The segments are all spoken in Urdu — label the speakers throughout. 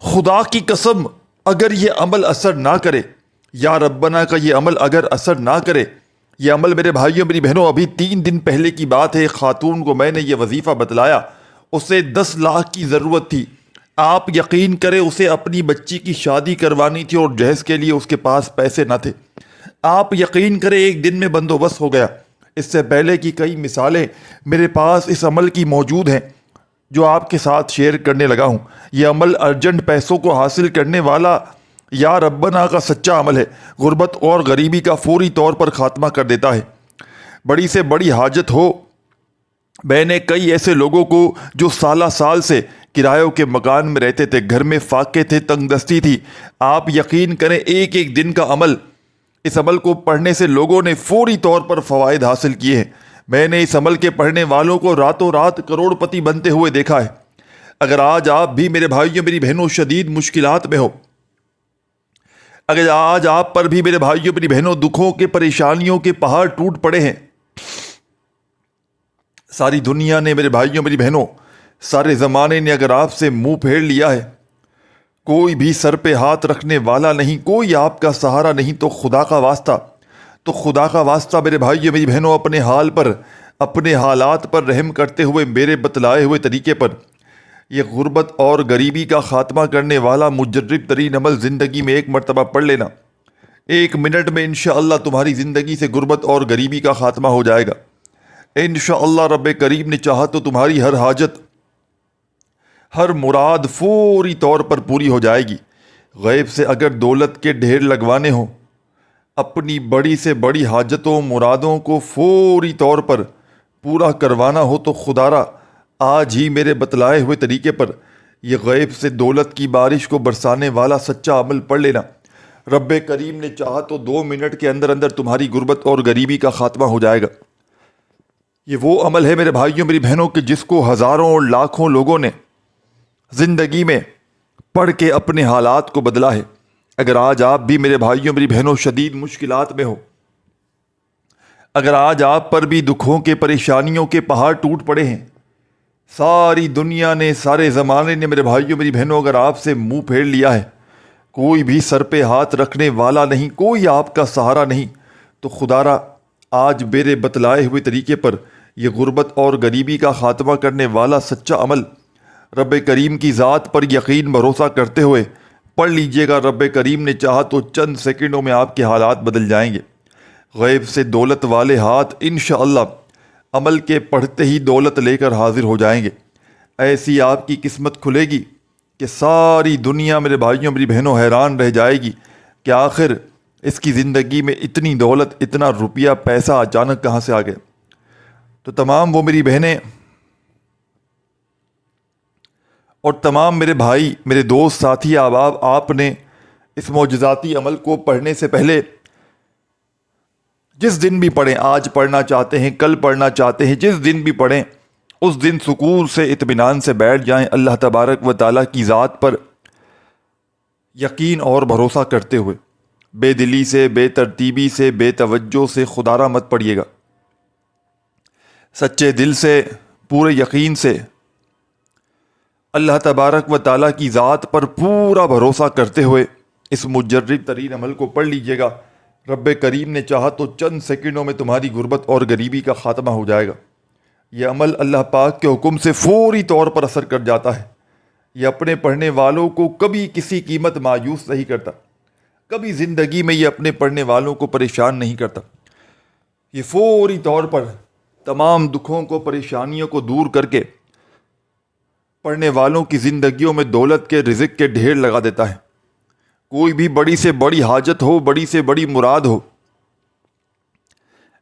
Speaker 1: خدا کی قسم اگر یہ عمل اثر نہ کرے، یا ربنا کا یہ عمل اگر اثر نہ کرے، یہ عمل میرے بھائیوں میری بہنوں، ابھی 3 دن پہلے کی بات ہے، خاتون کو میں نے یہ وظیفہ بتلایا، اسے 10 لاکھ کی ضرورت تھی۔ آپ یقین کریں اسے اپنی بچی کی شادی کروانی تھی اور جہیز کے لیے اس کے پاس پیسے نہ تھے۔ آپ یقین کریں ایک دن میں بندوبست ہو گیا۔ اس سے پہلے کی کئی مثالیں میرے پاس اس عمل کی موجود ہیں جو آپ کے ساتھ شیئر کرنے لگا ہوں۔ یہ عمل ارجنٹ پیسوں کو حاصل کرنے والا یا ربنا کا سچا عمل ہے، غربت اور غریبی کا فوری طور پر خاتمہ کر دیتا ہے۔ بڑی سے بڑی حاجت ہو، میں نے کئی ایسے لوگوں کو جو سالہ سال سے کرایوں کے مکان میں رہتے تھے، گھر میں فاقے تھے، تنگ دستی تھی، آپ یقین کریں ایک ایک دن کا عمل، اس عمل کو پڑھنے سے لوگوں نے فوری طور پر فوائد حاصل کیے ہیں۔ میں نے اس عمل کے پڑھنے والوں کو راتوں رات کروڑ پتی بنتے ہوئے دیکھا ہے۔ اگر آج آپ بھی میرے بھائیوں میری بہنوں شدید مشکلات میں ہو، اگر آج آپ پر بھی میرے بھائیوں میری بہنوں دکھوں کے پریشانیوں کے پہاڑ ٹوٹ پڑے ہیں، ساری دنیا نے میرے بھائیوں میری بہنوں، سارے زمانے نے اگر آپ سے منہ پھیر لیا ہے، کوئی بھی سر پہ ہاتھ رکھنے والا نہیں، کوئی آپ کا سہارا نہیں، تو خدا کا واسطہ میرے بھائیوں میری بہنوں اپنے حال پر، اپنے حالات پر رحم کرتے ہوئے میرے بتلائے ہوئے طریقے پر یہ غربت اور غریبی کا خاتمہ کرنے والا مجرب ترین عمل زندگی میں ایک مرتبہ پڑھ لینا۔ 1 منٹ میں انشاءاللہ تمہاری زندگی سے غربت اور غریبی کا خاتمہ ہو جائے گا۔ انشاءاللہ رب کریم نے چاہا تو تمہاری ہر حاجت، ہر مراد فوری طور پر پوری ہو جائے گی۔ غیب سے اگر دولت کے ڈھیر لگوانے ہوں، اپنی بڑی سے بڑی حاجتوں مرادوں کو فوری طور پر پورا کروانا ہو تو خدارا آج ہی میرے بتلائے ہوئے طریقے پر یہ غیب سے دولت کی بارش کو برسانے والا سچا عمل پڑھ لینا۔ رب کریم نے چاہا تو 2 منٹ کے اندر اندر تمہاری غربت اور غریبی کا خاتمہ ہو جائے گا۔ یہ وہ عمل ہے میرے بھائیوں میری بہنوں کہ جس کو ہزاروں اور لاکھوں لوگوں نے زندگی میں پڑھ کے اپنے حالات کو بدلا ہے۔ اگر آج آپ بھی میرے بھائیوں میری بہنوں شدید مشکلات میں ہو، اگر آج آپ پر بھی دکھوں کے پریشانیوں کے پہاڑ ٹوٹ پڑے ہیں، ساری دنیا نے، سارے زمانے نے میرے بھائیوں میری بہنوں اگر آپ سے منہ پھیر لیا ہے، کوئی بھی سر پہ ہاتھ رکھنے والا نہیں، کوئی آپ کا سہارا نہیں، تو خدارا آج میرے بتلائے ہوئے طریقے پر یہ غربت اور غریبی کا خاتمہ کرنے والا سچا عمل رب کریم کی ذات پر یقین بھروسہ کرتے ہوئے پڑھ لیجئے گا۔ رب کریم نے چاہا تو چند سیکنڈوں میں آپ کے حالات بدل جائیں گے۔ غیب سے دولت والے ہاتھ انشاءاللہ عمل کے پڑھتے ہی دولت لے کر حاضر ہو جائیں گے۔ ایسی آپ کی قسمت کھلے گی کہ ساری دنیا میرے بھائیوں میری بہنوں حیران رہ جائے گی کہ آخر اس کی زندگی میں اتنی دولت، اتنا روپیہ پیسہ اچانک کہاں سے آ گیا۔ تو تمام وہ میری بہنیں اور تمام میرے بھائی، میرے دوست، ساتھی، احباب، آپ نے اس معجزاتی عمل کو پڑھنے سے پہلے جس دن بھی پڑھیں، آج پڑھنا چاہتے ہیں، کل پڑھنا چاہتے ہیں، جس دن بھی پڑھیں، اس دن سکون سے اطمینان سے بیٹھ جائیں، اللہ تبارک و تعالیٰ کی ذات پر یقین اور بھروسہ کرتے ہوئے، بے دلی سے، بے ترتیبی سے، بے توجہ سے خدارا مت پڑھیے گا، سچے دل سے، پورے یقین سے اللہ تبارک و تعالیٰ کی ذات پر پورا بھروسہ کرتے ہوئے اس مجرب ترین عمل کو پڑھ لیجئے گا۔ رب کریم نے چاہا تو چند سیکنڈوں میں تمہاری غربت اور غریبی کا خاتمہ ہو جائے گا۔ یہ عمل اللہ پاک کے حکم سے فوری طور پر اثر کر جاتا ہے۔ یہ اپنے پڑھنے والوں کو کبھی کسی قیمت مایوس نہیں کرتا، کبھی زندگی میں یہ اپنے پڑھنے والوں کو پریشان نہیں کرتا۔ یہ فوری طور پر تمام دکھوں کو، پریشانیوں کو دور کر کے پڑھنے والوں کی زندگیوں میں دولت کے، رزق کے ڈھیر لگا دیتا ہے۔ کوئی بھی بڑی سے بڑی حاجت ہو، بڑی سے بڑی مراد ہو،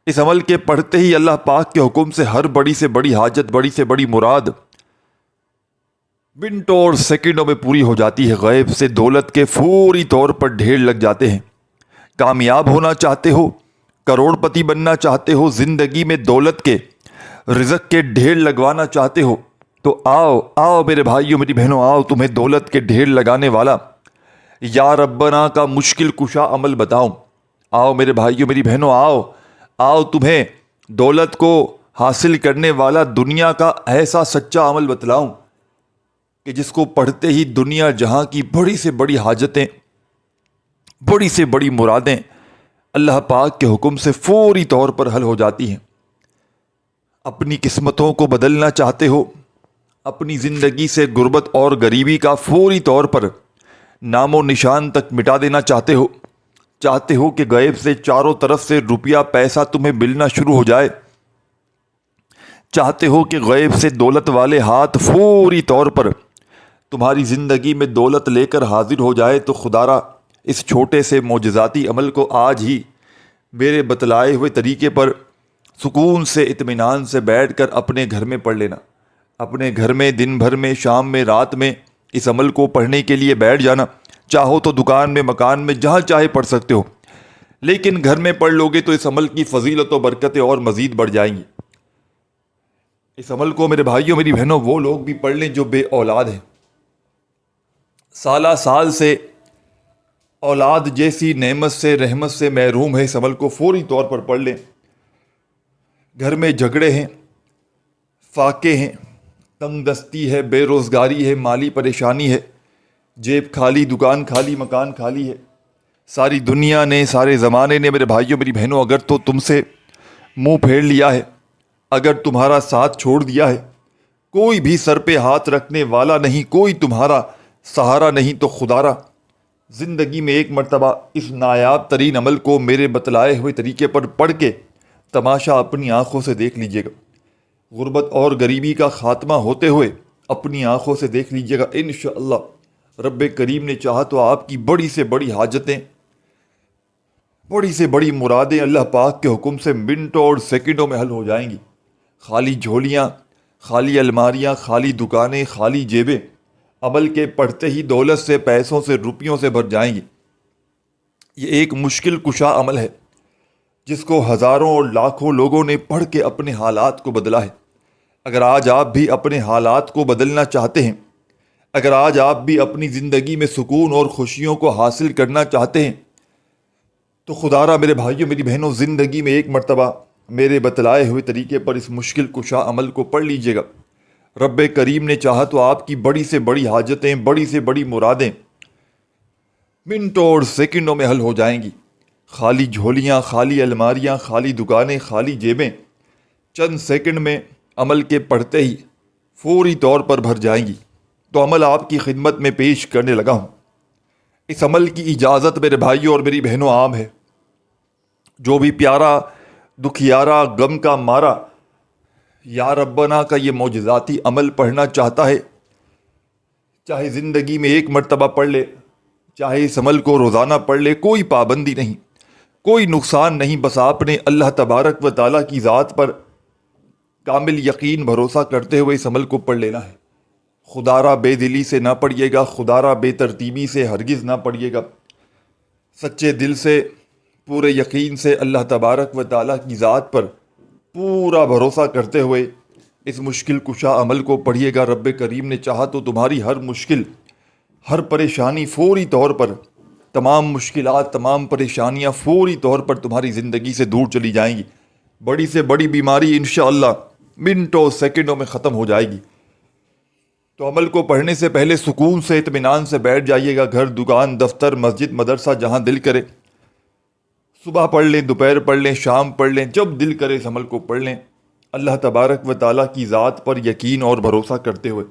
Speaker 1: اس عمل کے پڑھتے ہی اللہ پاک کے حکم سے ہر بڑی سے بڑی حاجت، بڑی سے بڑی مراد منٹوں اور سیکنڈوں میں پوری ہو جاتی ہے۔ غیب سے دولت کے فوری طور پر ڈھیر لگ جاتے ہیں۔ کامیاب ہونا چاہتے ہو، کروڑ پتی بننا چاہتے ہو، زندگی میں دولت کے، رزق کے ڈھیر لگوانا چاہتے ہو، تو آؤ میرے بھائیوں میری بہنوں، آؤ تمہیں دولت کے ڈھیر لگانے والا یا ربنا کا مشکل کشا عمل بتاؤں۔ آؤ میرے بھائیوں میری بہنوں، آؤ تمہیں دولت کو حاصل کرنے والا دنیا کا ایسا سچا عمل بتلاؤں کہ جس کو پڑھتے ہی دنیا جہاں کی بڑی سے بڑی حاجتیں، بڑی سے بڑی مرادیں اللہ پاک کے حکم سے فوری طور پر حل ہو جاتی ہیں۔ اپنی قسمتوں کو بدلنا چاہتے ہو، اپنی زندگی سے غربت اور غریبی کا فوری طور پر نام و نشان تک مٹا دینا چاہتے ہو کہ غیب سے چاروں طرف سے روپیہ پیسہ تمہیں ملنا شروع ہو جائے، چاہتے ہو کہ غیب سے دولت والے ہاتھ فوری طور پر تمہاری زندگی میں دولت لے کر حاضر ہو جائے، تو خدا را اس چھوٹے سے معجزاتی عمل کو آج ہی میرے بتلائے ہوئے طریقے پر سکون سے اطمینان سے بیٹھ کر اپنے گھر میں پڑھ لینا۔ اپنے گھر میں دن بھر میں، شام میں، رات میں اس عمل کو پڑھنے کے لیے بیٹھ جانا۔ چاہو تو دکان میں، مکان میں، جہاں چاہے پڑھ سکتے ہو، لیکن گھر میں پڑھ لو گے تو اس عمل کی فضیلت و برکتیں اور مزید بڑھ جائیں گی۔ اس عمل کو میرے بھائیوں، میری بہنوں، وہ لوگ بھی پڑھ لیں جو بے اولاد ہیں، سالہ سال سے اولاد جیسی نعمت سے، رحمت سے محروم ہے، اس عمل کو فوری طور پر پڑھ لیں۔ گھر میں جھگڑے ہیں، فاقے ہیں، تنگ دستی ہے، بے روزگاری ہے، مالی پریشانی ہے، جیب خالی، دکان خالی، مکان خالی ہے۔ ساری دنیا نے، سارے زمانے نے میرے بھائیوں، میری بہنوں، اگر تو تم سے منہ پھیر لیا ہے، اگر تمہارا ساتھ چھوڑ دیا ہے، کوئی بھی سر پہ ہاتھ رکھنے والا نہیں، کوئی تمہارا سہارا نہیں، تو خدا را زندگی میں ایک مرتبہ اس نایاب ترین عمل کو میرے بتلائے ہوئے طریقے پر پڑھ کے تماشا اپنی آنکھوں سے دیکھ لیجئے گا۔ غربت اور غریبی کا خاتمہ ہوتے ہوئے اپنی آنکھوں سے دیکھ لیجئے گا۔ انشاءاللہ رب کریم نے چاہا تو آپ کی بڑی سے بڑی حاجتیں، بڑی سے بڑی مرادیں اللہ پاک کے حکم سے منٹوں اور سیکنڈوں میں حل ہو جائیں گی۔ خالی جھولیاں، خالی الماریاں، خالی دکانیں، خالی جیبیں عمل کے پڑھتے ہی دولت سے، پیسوں سے، روپیوں سے بھر جائیں گی۔ یہ ایک مشکل کشا عمل ہے جس کو ہزاروں اور لاکھوں لوگوں نے پڑھ کے اپنے حالات کو بدلا ہے۔ اگر آج آپ بھی اپنے حالات کو بدلنا چاہتے ہیں، اگر آج آپ بھی اپنی زندگی میں سکون اور خوشیوں کو حاصل کرنا چاہتے ہیں، تو خدا را میرے بھائیوں، میری بہنوں، زندگی میں ایک مرتبہ میرے بتلائے ہوئے طریقے پر اس مشکل کشا عمل کو پڑھ لیجئے گا۔ رب کریم نے چاہا تو آپ کی بڑی سے بڑی حاجتیں، بڑی سے بڑی مرادیں منٹوں اور سیکنڈوں میں حل ہو جائیں گی۔ خالی جھولیاں، خالی الماریاں، خالی دکانیں، خالی جیبیں چند سیکنڈ میں عمل کے پڑھتے ہی فوری طور پر بھر جائیں گی۔ تو عمل آپ کی خدمت میں پیش کرنے لگا ہوں۔ اس عمل کی اجازت میرے بھائیوں اور میری بہنوں عام ہے۔ جو بھی پیارا، دکھیارا، غم کا مارا یا ربنا کا یہ معجزاتی عمل پڑھنا چاہتا ہے، چاہے زندگی میں ایک مرتبہ پڑھ لے، چاہے اس عمل کو روزانہ پڑھ لے، کوئی پابندی نہیں، کوئی نقصان نہیں، بس آپ نے اللہ تبارک و تعالیٰ کی ذات پر کامل یقین بھروسہ کرتے ہوئے اس عمل کو پڑھ لینا ہے۔ خدا را بے دلی سے نہ پڑھیے گا، خدا را بے ترتیبی سے ہرگز نہ پڑھیے گا، سچے دل سے، پورے یقین سے اللہ تبارک و تعالیٰ کی ذات پر پورا بھروسہ کرتے ہوئے اس مشکل کشا عمل کو پڑھیے گا۔ رب کریم نے چاہا تو تمہاری ہر مشکل، ہر پریشانی فوری طور پر، تمام مشکلات، تمام پریشانیاں فوری طور پر تمہاری زندگی سے دور چلی جائیں گی۔ بڑی سے بڑی بیماری انشاءاللہ منٹوں سیکنڈوں میں ختم ہو جائے گی۔ تو عمل کو پڑھنے سے پہلے سکون سے، اطمینان سے بیٹھ جائیے گا، گھر، دکان، دفتر، مسجد، مدرسہ، جہاں دل کرے، صبح پڑھ لیں، دوپہر پڑھ لیں، شام پڑھ لیں، جب دل کرے اس عمل کو پڑھ لیں، اللہ تبارک و تعالیٰ کی ذات پر یقین اور بھروسہ کرتے ہوئے۔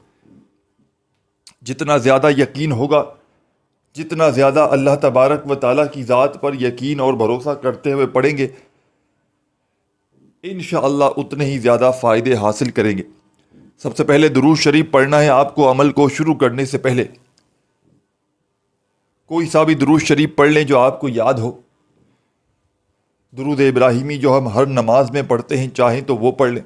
Speaker 1: جتنا زیادہ یقین ہوگا، جتنا زیادہ اللہ تبارک و تعالیٰ کی ذات پر یقین اور بھروسہ کرتے ہوئے پڑھیں گے، انشاءاللہ اتنے ہی زیادہ فائدے حاصل کریں گے۔ سب سے پہلے درود شریف پڑھنا ہے آپ کو۔ عمل کو شروع کرنے سے پہلے کوئی سا بھی درود شریف پڑھ لیں جو آپ کو یاد ہو۔ درود ابراہیمی جو ہم ہر نماز میں پڑھتے ہیں، چاہیں تو وہ پڑھ لیں،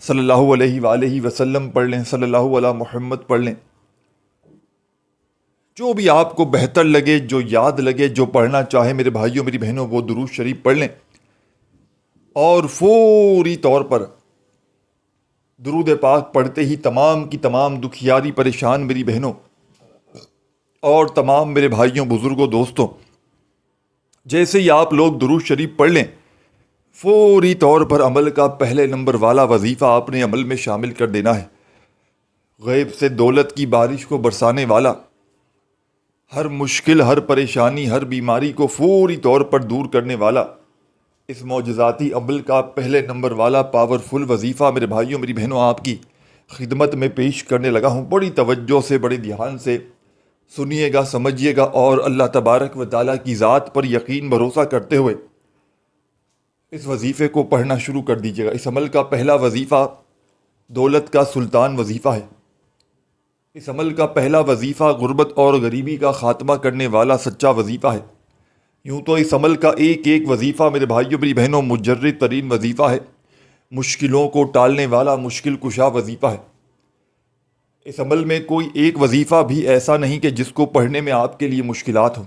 Speaker 1: صلی اللہ علیہ وآلہ وسلم پڑھ لیں، صلی اللہ علی محمد پڑھ لیں، جو بھی آپ کو بہتر لگے، جو یاد لگے، جو پڑھنا چاہے میرے بھائیوں، میری بہنوں، وہ درود شریف پڑھ لیں۔ اور فوری طور پر درود پاک پڑھتے ہی تمام کی تمام دکھیاری، پریشان میری بہنوں اور تمام میرے بھائیوں، بزرگوں، دوستوں، جیسے ہی آپ لوگ درود شریف پڑھ لیں، فوری طور پر عمل کا پہلے نمبر والا وظیفہ آپ نے عمل میں شامل کر دینا ہے۔ غیب سے دولت کی بارش کو برسانے والا، ہر مشکل، ہر پریشانی، ہر بیماری کو فوری طور پر دور کرنے والا، اس معجزاتی عمل کا پہلے نمبر والا پاورفل وظیفہ میرے بھائیوں میری بہنوں آپ کی خدمت میں پیش کرنے لگا ہوں۔ بڑی توجہ سے، بڑے دھیان سے سنیے گا، سمجھیے گا، اور اللہ تبارک و تعالیٰ کی ذات پر یقین بھروسہ کرتے ہوئے اس وظیفے کو پڑھنا شروع کر دیجیے گا۔ اس عمل کا پہلا وظیفہ دولت کا سلطان وظیفہ ہے۔ اس عمل کا پہلا وظیفہ غربت اور غریبی کا خاتمہ کرنے والا سچا وظیفہ ہے۔ یوں تو اس عمل کا ایک ایک وظیفہ میرے بھائیوں میری بہنوں مجرد ترین وظیفہ ہے، مشکلوں کو ٹالنے والا مشکل کشا وظیفہ ہے۔ اس عمل میں کوئی ایک وظیفہ بھی ایسا نہیں کہ جس کو پڑھنے میں آپ کے لیے مشکلات ہوں۔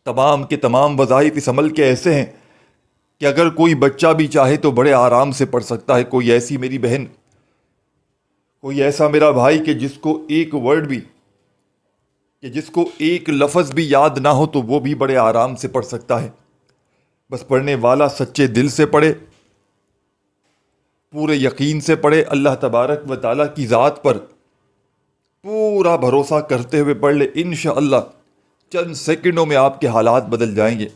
Speaker 1: تمام کے تمام وظائف اس عمل کے ایسے ہیں کہ اگر کوئی بچہ بھی چاہے تو بڑے آرام سے پڑھ سکتا ہے۔ کوئی ایسی میری بہن، کوئی ایسا میرا بھائی کہ جس کو ایک ورڈ بھی، کہ جس کو ایک لفظ بھی یاد نہ ہو تو وہ بھی بڑے آرام سے پڑھ سکتا ہے۔ بس پڑھنے والا سچے دل سے پڑھے، پورے یقین سے پڑھے، اللہ تبارک و تعالیٰ کی ذات پر پورا بھروسہ کرتے ہوئے پڑھ لے۔ انشاءاللہ چند سیکنڈوں میں آپ کے حالات بدل جائیں گے،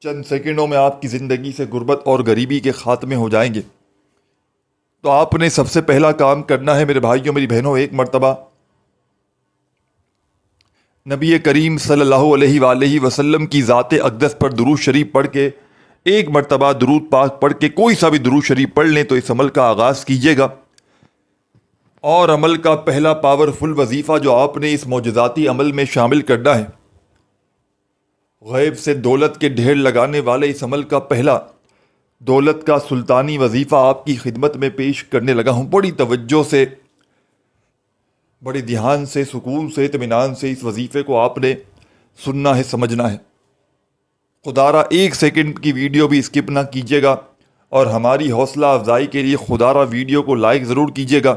Speaker 1: چند سیکنڈوں میں آپ کی زندگی سے غربت اور غریبی کے خاتمے ہو جائیں گے۔ تو آپ نے سب سے پہلا کام کرنا ہے میرے بھائیوں میری بہنوں، ایک مرتبہ نبی کریم صلی اللہ علیہ وآلہ وسلم کی ذات اقدس پر درود شریف پڑھ کے، ایک مرتبہ درود پاک پڑھ کے کوئی سا بھی درود شریف پڑھ لیں تو اس عمل کا آغاز کیجیے گا۔ اور عمل کا پہلا پاورفل وظیفہ جو آپ نے اس معجزاتی عمل میں شامل کرنا ہے، غیب سے دولت کے ڈھیر لگانے والے اس عمل کا پہلا دولت کا سلطانی وظیفہ آپ کی خدمت میں پیش کرنے لگا ہوں۔ بڑی توجہ سے، بڑے دھیان سے، سکون سے، اطمینان سے اس وظیفے کو آپ نے سننا ہے، سمجھنا ہے۔ خدارہ ایک سیکنڈ کی ویڈیو بھی اسکپ نہ کیجیے گا، اور ہماری حوصلہ افزائی کے لیے خدارہ ویڈیو کو لائک ضرور کیجیے گا،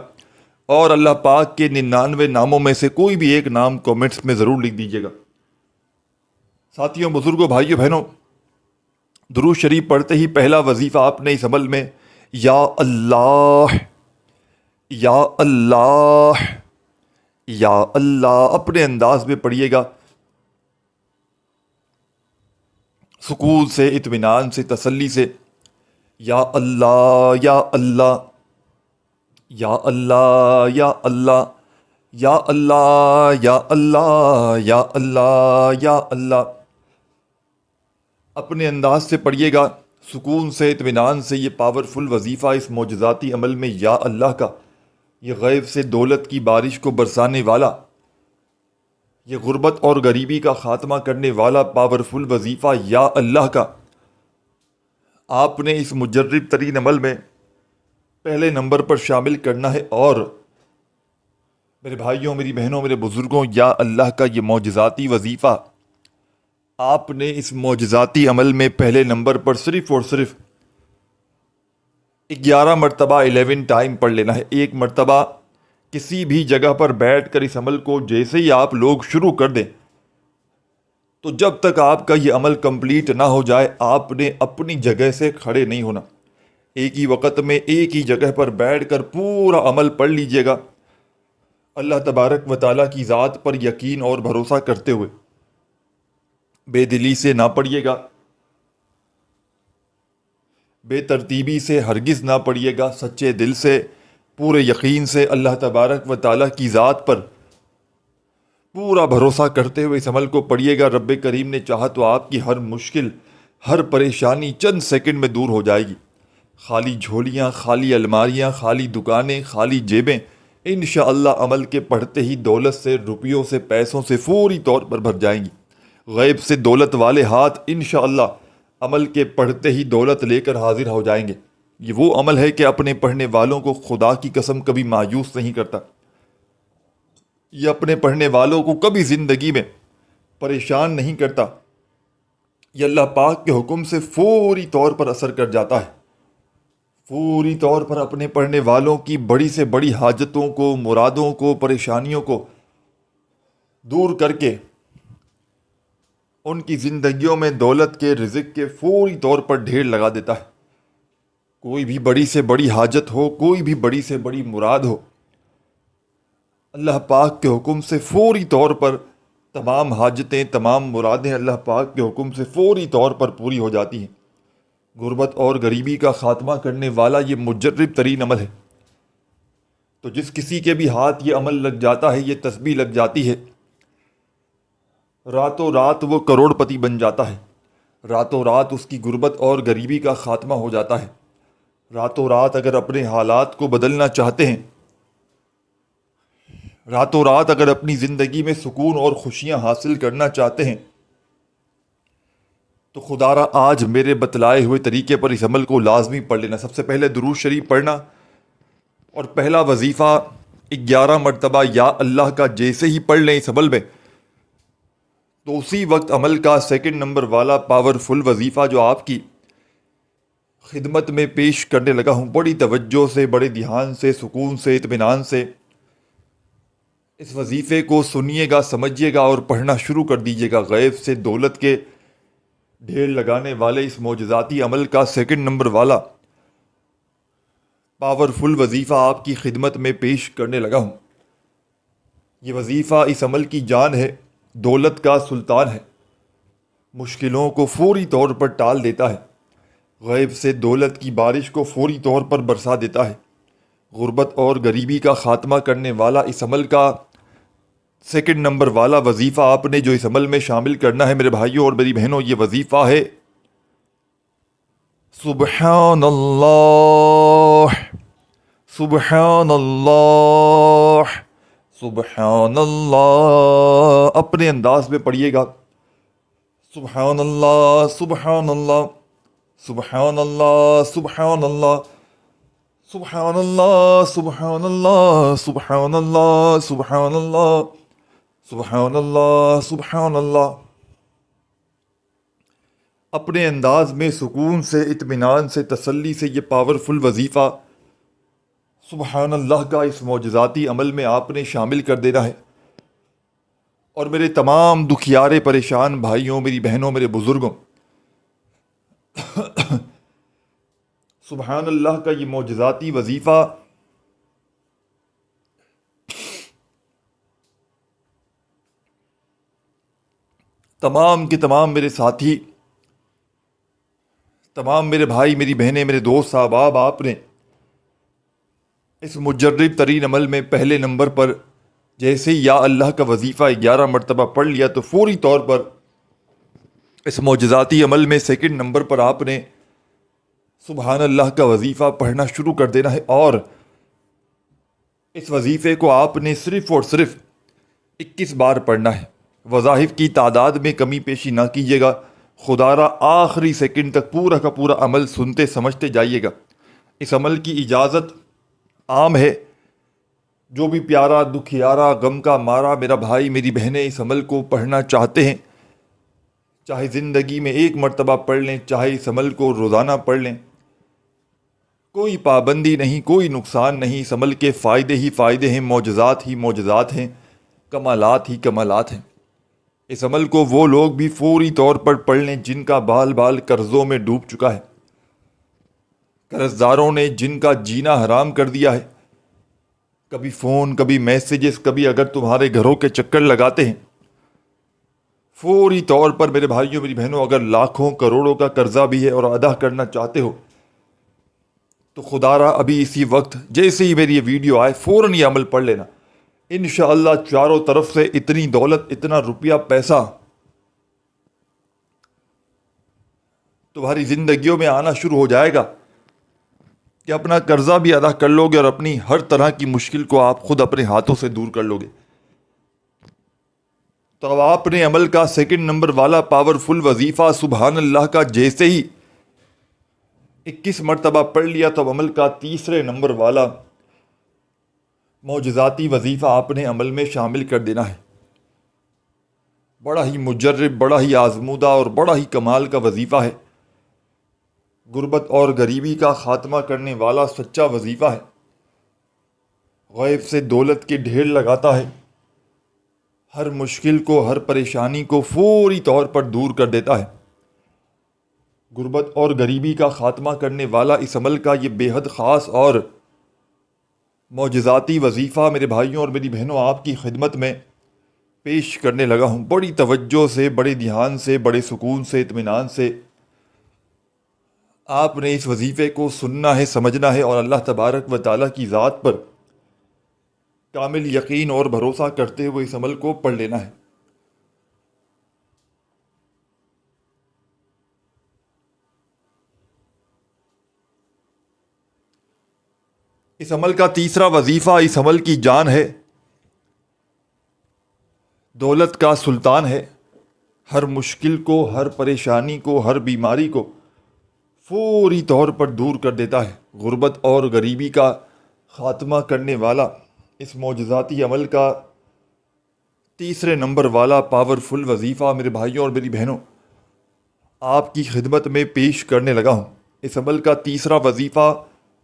Speaker 1: اور اللہ پاک کے 99 ناموں میں سے کوئی بھی ایک نام کومنٹس میں ضرور لکھ دیجیے گا۔ ساتھیوں، بزرگوں، بھائیوں، بہنوں، درود شریف پڑھتے ہی پہلا وظیفہ آپ نے اس عمل میں یا اللہ، یا اللہ، یا اللہ اپنے انداز میں پڑھیے گا، سکون سے، اطمینان سے، تسلی سے۔ یا اللہ، یا اللہ، یا اللہ، یا اللہ، یا اللہ، یا اللہ، یا اللہ، یا اللہ اپنے انداز سے پڑھیے گا، سکون سے، اطمینان سے۔ یہ پاورفل وظیفہ اس معجزاتی عمل میں یا اللہ کا، یہ غیب سے دولت کی بارش کو برسانے والا، یہ غربت اور غریبی کا خاتمہ کرنے والا پاورفل وظیفہ یا اللہ کا آپ نے اس مجرب ترین عمل میں پہلے نمبر پر شامل کرنا ہے۔ اور میرے بھائیوں، میری بہنوں، میرے بزرگوں، یا اللہ کا یہ معجزاتی وظیفہ آپ نے اس معجزاتی عمل میں پہلے نمبر پر صرف اور صرف 11 مرتبہ 11 ٹائم پڑھ لینا ہے۔ ایک مرتبہ کسی بھی جگہ پر بیٹھ کر اس عمل کو جیسے ہی آپ لوگ شروع کر دیں تو جب تک آپ کا یہ عمل کمپلیٹ نہ ہو جائے آپ نے اپنی جگہ سے کھڑے نہیں ہونا۔ ایک ہی وقت میں ایک ہی جگہ پر بیٹھ کر پورا عمل پڑھ لیجئے گا، اللہ تبارک و تعالیٰ کی ذات پر یقین اور بھروسہ کرتے ہوئے۔ بے دلی سے نہ پڑھیے گا، بے ترتیبی سے ہرگز نہ پڑھیے گا، سچے دل سے، پورے یقین سے، اللہ تبارک و تعالیٰ کی ذات پر پورا بھروسہ کرتے ہوئے اس عمل کو پڑھیے گا۔ رب کریم نے چاہا تو آپ کی ہر مشکل، ہر پریشانی چند سیکنڈ میں دور ہو جائے گی۔ خالی جھولیاں، خالی الماریاں، خالی دکانیں، خالی جیبیں انشاءاللہ عمل کے پڑھتے ہی دولت سے، روپیوں سے، پیسوں سے فوری طور پر بھر جائیں گی۔ غیب سے دولت والے ہاتھ انشاءاللہ عمل کے پڑھتے ہی دولت لے کر حاضر ہو جائیں گے۔ یہ وہ عمل ہے کہ اپنے پڑھنے والوں کو خدا کی قسم کبھی مایوس نہیں کرتا۔ یہ اپنے پڑھنے والوں کو کبھی زندگی میں پریشان نہیں کرتا۔ یہ اللہ پاک کے حکم سے فوری طور پر اثر کر جاتا ہے، فوری طور پر اپنے پڑھنے والوں کی بڑی سے بڑی حاجتوں کو، مرادوں کو، پریشانیوں کو دور کر کے ان کی زندگیوں میں دولت کے، رزق کے فوری طور پر ڈھیر لگا دیتا ہے۔ کوئی بھی بڑی سے بڑی حاجت ہو، کوئی بھی بڑی سے بڑی مراد ہو، اللہ پاک کے حکم سے فوری طور پر تمام حاجتیں، تمام مرادیں اللہ پاک کے حکم سے فوری طور پر پوری ہو جاتی ہیں۔ غربت اور غریبی کا خاتمہ کرنے والا یہ مجرب ترین عمل ہے۔ تو جس کسی کے بھی ہاتھ یہ عمل لگ جاتا ہے، یہ تسبیح لگ جاتی ہے، راتوں رات وہ کروڑ پتی بن جاتا ہے۔ راتوں رات اس کی غربت اور غریبی کا خاتمہ ہو جاتا ہے۔ راتوں رات اگر اپنے حالات کو بدلنا چاہتے ہیں، راتوں رات اگر اپنی زندگی میں سکون اور خوشیاں حاصل کرنا چاہتے ہیں، تو خدا را آج میرے بتلائے ہوئے طریقے پر اس عمل کو لازمی پڑھ لینا۔ سب سے پہلے درود شریف پڑھنا، اور پہلا وظیفہ 11 مرتبہ یا اللہ کا جیسے ہی پڑھ لیں اس عمل میں، تو اسی وقت عمل کا سیکنڈ نمبر والا پاورفل وظیفہ جو آپ کی خدمت میں پیش کرنے لگا ہوں، بڑی توجہ سے، بڑے دھیان سے، سکون سے، اطمینان سے اس وظیفے کو سنیے گا، سمجھیے گا اور پڑھنا شروع کر دیجیے گا۔ غیب سے دولت کے ڈھیر لگانے والے اس معجزاتی عمل کا سیکنڈ نمبر والا پاورفل وظیفہ آپ کی خدمت میں پیش کرنے لگا ہوں۔ یہ وظیفہ اس عمل کی جان ہے، دولت کا سلطان ہے، مشکلوں کو فوری طور پر ٹال دیتا ہے، غیب سے دولت کی بارش کو فوری طور پر برسا دیتا ہے۔ غربت اور غریبی کا خاتمہ کرنے والا اس عمل کا سیکنڈ نمبر والا وظیفہ آپ نے جو اس عمل میں شامل کرنا ہے میرے بھائیوں اور میری بہنوں، یہ وظیفہ ہے سبحان اللہ، سبحان اللہ، سبحان اللہ۔ اپنے انداز میں پڑھیے گا، سبحان اللہ، سبحان اللہ، سبحان اللہ، سبحان اللہ، سبحان اللہ، سبحان اللہ، سبحان اللہ، سبحان اللہ، سبحان اللہ، سبحان اللہ۔ اپنے انداز میں سکون سے، اطمینان سے، تسلی سے یہ پاورفل وظیفہ سبحان اللہ کا اس معجزاتی عمل میں آپ نے شامل کر دینا ہے۔ اور میرے تمام دکھیارے پریشان بھائیوں، میری بہنوں، میرے بزرگوں، سبحان اللہ کا یہ معجزاتی وظیفہ تمام کے تمام میرے ساتھی، تمام میرے بھائی، میری بہنیں، میرے دوست احباب، آپ نے اس مجرب ترین عمل میں پہلے نمبر پر جیسے ہی یا اللہ کا وظیفہ 11 مرتبہ پڑھ لیا، تو فوری طور پر اس معجزاتی عمل میں سیکنڈ نمبر پر آپ نے سبحان اللہ کا وظیفہ پڑھنا شروع کر دینا ہے۔ اور اس وظیفے کو آپ نے صرف اور صرف 21 بار پڑھنا ہے۔ وظائف کی تعداد میں کمی پیشی نہ کیجیے گا، خدا را آخری سیکنڈ تک پورا کا پورا عمل سنتے سمجھتے جائیے گا۔ اس عمل کی اجازت عام ہے، جو بھی پیارا، دکھیارا، غم کا مارا میرا بھائی، میری بہنیں اس عمل کو پڑھنا چاہتے ہیں، چاہے زندگی میں ایک مرتبہ پڑھ لیں، چاہے اس عمل کو روزانہ پڑھ لیں، کوئی پابندی نہیں، کوئی نقصان نہیں۔ اس عمل کے فائدے ہی فائدے ہیں، معجزات ہی معجزات ہیں، کمالات ہی کمالات ہیں۔ اس عمل کو وہ لوگ بھی فوری طور پر پڑھ لیں جن کا بال بال قرضوں میں ڈوب چکا ہے، قرض داروں نے جن کا جینا حرام کر دیا ہے، کبھی فون، کبھی میسیجز، کبھی اگر تمہارے گھروں کے چکر لگاتے ہیں، فوری طور پر میرے بھائیوں، میری بہنوں، اگر لاکھوں کروڑوں کا قرضہ بھی ہے اور ادا کرنا چاہتے ہو، تو خدا را ابھی اسی وقت جیسے ہی میری یہ ویڈیو آئے فوراً یہ عمل پڑھ لینا۔ انشاءاللہ چاروں طرف سے اتنی دولت، اتنا روپیہ پیسہ تمہاری زندگیوں میں آنا شروع ہو جائے گا کہ اپنا قرضہ بھی ادا کر لو گے اور اپنی ہر طرح کی مشکل کو آپ خود اپنے ہاتھوں سے دور کر لو گے۔ تو اب آپ نے عمل کا سیکنڈ نمبر والا پاورفل وظیفہ سبحان اللہ کا جیسے ہی 21 مرتبہ پڑھ لیا، تو اب عمل کا تیسرے نمبر والا معجزاتی وظیفہ آپ نے عمل میں شامل کر دینا ہے۔ بڑا ہی مجرب، بڑا ہی آزمودہ اور بڑا ہی کمال کا وظیفہ ہے۔ غربت اور غریبی کا خاتمہ کرنے والا سچا وظیفہ ہے۔ غیب سے دولت کے ڈھیر لگاتا ہے، ہر مشکل کو، ہر پریشانی کو فوری طور پر دور کر دیتا ہے۔ غربت اور غریبی کا خاتمہ کرنے والا اس عمل کا یہ بے حد خاص اور معجزاتی وظیفہ میرے بھائیوں اور میری بہنوں آپ کی خدمت میں پیش کرنے لگا ہوں۔ بڑی توجہ سے، بڑے دھیان سے، بڑے سکون سے، اطمینان سے آپ نے اس وظیفے کو سننا ہے، سمجھنا ہے، اور اللہ تبارک و تعالیٰ کی ذات پر کامل یقین اور بھروسہ کرتے ہوئے اس عمل کو پڑھ لینا ہے۔ اس عمل کا تیسرا وظیفہ اس عمل کی جان ہے، دولت کا سلطان ہے۔ ہر مشکل کو، ہر پریشانی کو، ہر بیماری کو فوری طور پر دور کر دیتا ہے۔ غربت اور غریبی کا خاتمہ کرنے والا اس معجزاتی عمل کا تیسرے نمبر والا پاورفل وظیفہ میرے بھائیوں اور میری بہنوں آپ کی خدمت میں پیش کرنے لگا ہوں۔ اس عمل کا تیسرا وظیفہ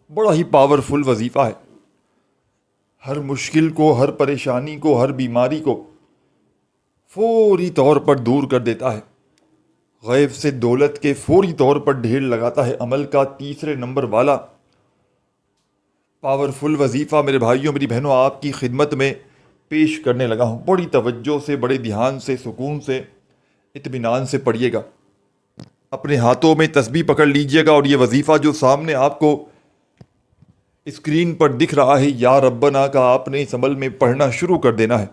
Speaker 1: بڑا ہی پاورفل وظیفہ ہے۔ ہر مشکل کو، ہر پریشانی کو، ہر بیماری کو فوری طور پر دور کر دیتا ہے۔ غیب سے دولت کے فوری طور پر ڈھیر لگاتا ہے۔ عمل کا تیسرے نمبر والا پاورفل وظیفہ میرے بھائیوں میری بہنوں آپ کی خدمت میں پیش کرنے لگا ہوں۔ بڑی توجہ سے، بڑے دھیان سے، سکون سے، اطمینان سے پڑھیے گا۔ اپنے ہاتھوں میں تسبیح پکڑ لیجئے گا، اور یہ وظیفہ جو سامنے آپ کو اسکرین پر دکھ رہا ہے یا ربنا کا، آپ نے اس عمل میں پڑھنا شروع کر دینا ہے۔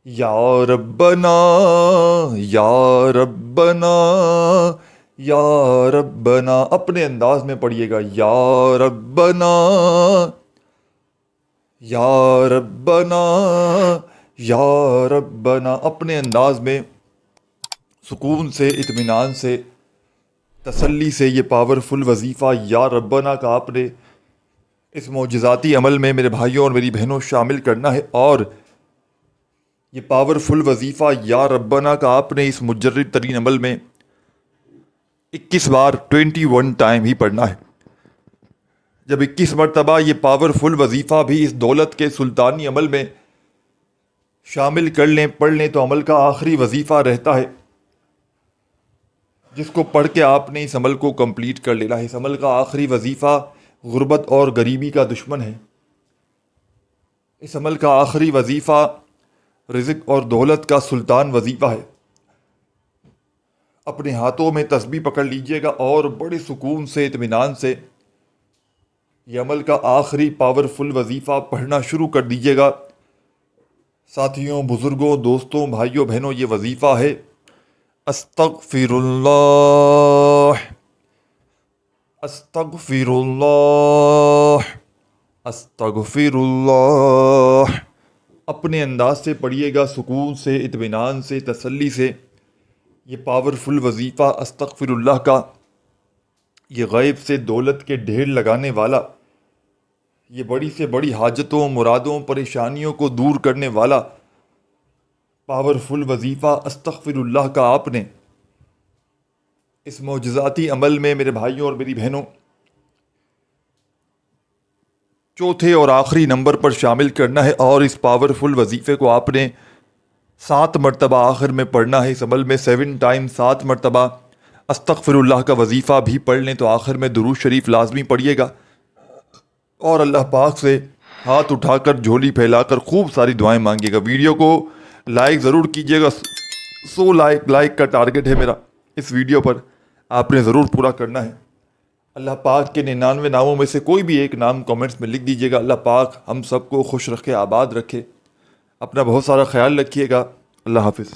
Speaker 1: یا ربنا، یا ربنا، یا ربنا، اپنے انداز میں پڑھیے گا۔ یا ربنا، یا ربنا، یا ربنا، اپنے انداز میں سکون سے، اطمینان سے، تسلی سے یہ پاورفل وظیفہ یا ربنا کا آپ نے اس معجزاتی عمل میں میرے بھائیوں اور میری بہنوں شامل کرنا ہے۔ اور یہ پاورفل وظیفہ یا ربنا کا آپ نے اس مجرد ترین عمل میں 21 بار 21 ٹائم ہی پڑھنا ہے۔ جب 21 مرتبہ یہ پاورفل وظیفہ بھی اس دولت کے سلطانی عمل میں شامل کر لیں، پڑھ لیں، تو عمل کا آخری وظیفہ رہتا ہے جس کو پڑھ کے آپ نے اس عمل کو کمپلیٹ کر لینا ہے۔ اس عمل کا آخری وظیفہ غربت اور غریبی کا دشمن ہے۔ اس عمل کا آخری وظیفہ رزق اور دولت کا سلطان وظیفہ ہے۔ اپنے ہاتھوں میں تسبیح پکڑ لیجئے گا اور بڑے سکون سے، اطمینان سے یہ عمل کا آخری پاورفل وظیفہ پڑھنا شروع کر دیجئے گا۔ ساتھیوں، بزرگوں، دوستوں، بھائیوں، بہنوں، یہ وظیفہ ہے استغفر اللہ، استغفر اللہ، استغفر اللہ۔ اپنے انداز سے پڑھیے گا، سکون سے، اطمینان سے، تسلی سے۔ یہ پاورفل وظیفہ استغفر اللہ کا، یہ غیب سے دولت کے ڈھیر لگانے والا، یہ بڑی سے بڑی حاجتوں، مرادوں، پریشانیوں کو دور کرنے والا پاورفل وظیفہ استغفر اللہ کا آپ نے اس معجزاتی عمل میں میرے بھائیوں اور میری بہنوں چوتھے اور آخری نمبر پر شامل کرنا ہے۔ اور اس پاورفل وظیفے کو آپ نے 7 مرتبہ آخر میں پڑھنا ہے۔ اس عمل میں 7 ٹائم 7 مرتبہ استغفر اللہ کا وظیفہ بھی پڑھ لیں تو آخر میں درود شریف لازمی پڑھیے گا، اور اللہ پاک سے ہاتھ اٹھا کر، جھولی پھیلا کر خوب ساری دعائیں مانگیے گا۔ ویڈیو کو لائک ضرور کیجیے گا۔ 100 لائک کا ٹارگٹ ہے میرا اس ویڈیو پر، آپ نے ضرور پورا کرنا ہے۔ اللہ پاک کے 99 ناموں میں سے کوئی بھی ایک نام کامنٹس میں لکھ دیجیے گا۔ اللہ پاک ہم سب کو خوش رکھے، آباد رکھے۔ اپنا بہت سارا خیال رکھیے گا۔ اللہ حافظ۔